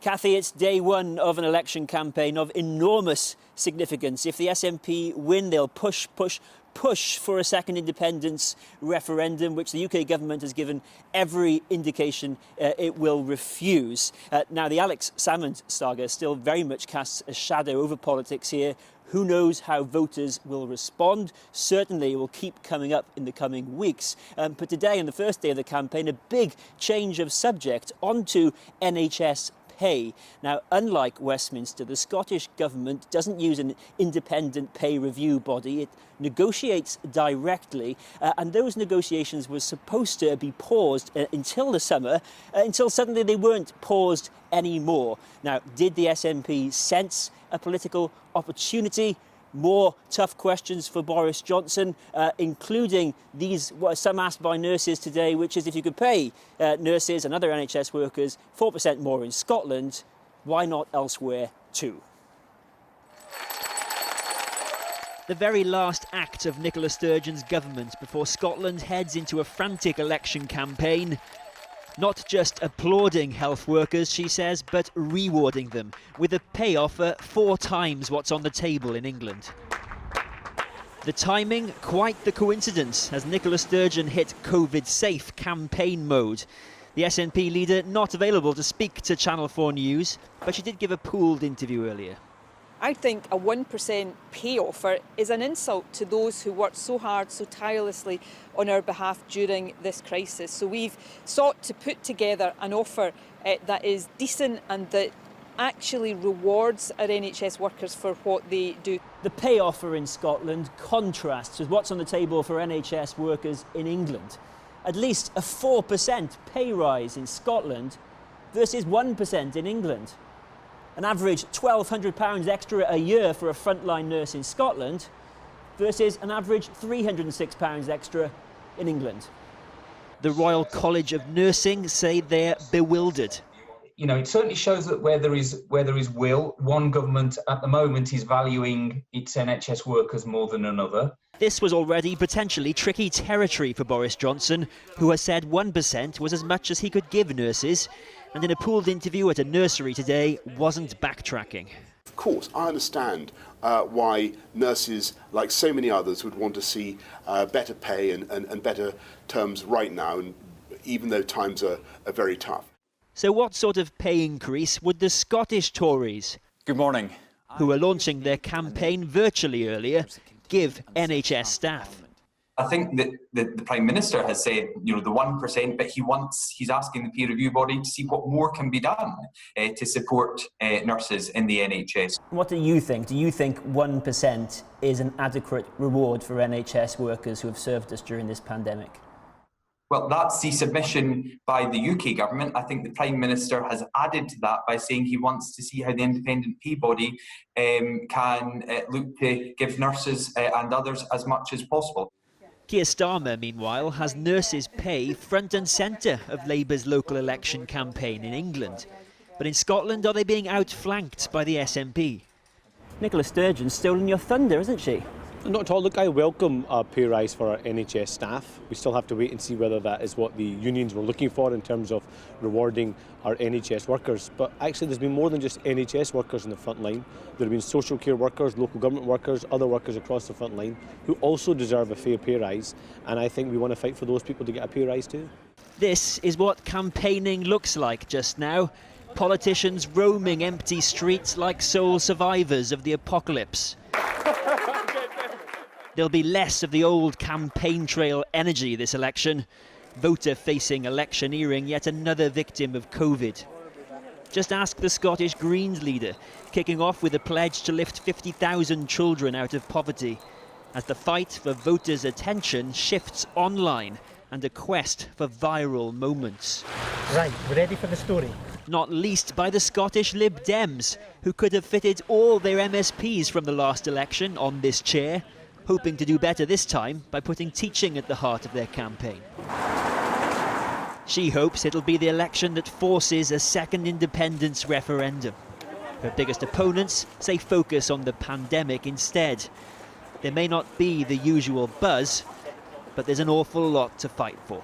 Kathy, it's day one of an election campaign of enormous significance. If the SNP win, they'll push for a second independence referendum, which the UK government has given every indication it will refuse. Now, the Alex Salmond saga still very much casts a shadow over politics here. Who knows how voters will respond? Certainly it will keep coming up in the coming weeks. But today, on the first day of the campaign, a big change of subject onto NHS pay. Now, unlike Westminster, the Scottish Government doesn't use an independent pay review body. It negotiates directly, and those negotiations were supposed to be paused until the summer, until suddenly they weren't paused anymore. Now, did the SNP sense a political opportunity? More tough questions for Boris Johnson, including these, some asked by nurses today, which is if you could pay nurses and other NHS workers 4% more in Scotland, why not elsewhere too? The very last act of Nicola Sturgeon's government before Scotland heads into a frantic election campaign. Not just applauding health workers, she says, but rewarding them with a pay offer 4 times what's on the table in England. The timing, quite the coincidence, as Nicola Sturgeon hit COVID-safe campaign mode. The SNP leader not available to speak to Channel 4 News, but she did give a pooled interview earlier. I think a 1% pay offer is an insult to those who worked so hard, so tirelessly on our behalf during this crisis. So we've sought to put together an offer that is decent and that actually rewards our NHS workers for what they do. The pay offer in Scotland contrasts with what's on the table for NHS workers in England. At least a 4% pay rise in Scotland versus 1% in England. An average £1,200 extra a year for a frontline nurse in Scotland versus an average £306 extra in England. The Royal College of Nursing say they're bewildered. You know, it certainly shows that where there is will, one government at the moment is valuing its NHS workers more than another. This was already potentially tricky territory for Boris Johnson, who has said 1% was as much as he could give nurses, and in a pooled interview at a nursery today wasn't backtracking. Of course, I understand why nurses, like so many others, would want to see better pay and better terms right now, and even though times are very tough. So what sort of pay increase would the Scottish Tories, good morning, who are launching their campaign virtually earlier, give NHS staff? I think that the Prime Minister has said, you know, the 1%, but he's asking the peer review body to see what more can be done to support nurses in the NHS. What do you think? Do you think 1% is an adequate reward for NHS workers who have served us during this pandemic? Well, that's the submission by the UK government. I think the Prime Minister has added to that by saying he wants to see how the independent pay body can look to give nurses and others as much as possible. Keir Starmer, meanwhile, has nurses' pay front and centre of Labour's local election campaign in England. But in Scotland, are they being outflanked by the SNP? Nicola Sturgeon's stolen your thunder, isn't she? Not at all. Look, I welcome a pay rise for our NHS staff. We still have to wait and see whether that is what the unions were looking for in terms of rewarding our NHS workers. But actually there's been more than just NHS workers in the front line. There have been social care workers, local government workers, other workers across the front line who also deserve a fair pay rise. And I think we want to fight for those people to get a pay rise too. This is what campaigning looks like just now. Politicians roaming empty streets like sole survivors of the apocalypse. There'll be less of the old campaign trail energy this election. Voter-facing electioneering, yet another victim of COVID. Just ask the Scottish Greens leader, kicking off with a pledge to lift 50,000 children out of poverty, as the fight for voters' attention shifts online and a quest for viral moments. Right, we're ready for the story. Not least by the Scottish Lib Dems, who could have fitted all their MSPs from the last election on this chair, hoping to do better this time by putting teaching at the heart of their campaign. She hopes it'll be the election that forces a second independence referendum. Her biggest opponents say focus on the pandemic instead. There may not be the usual buzz, but there's an awful lot to fight for.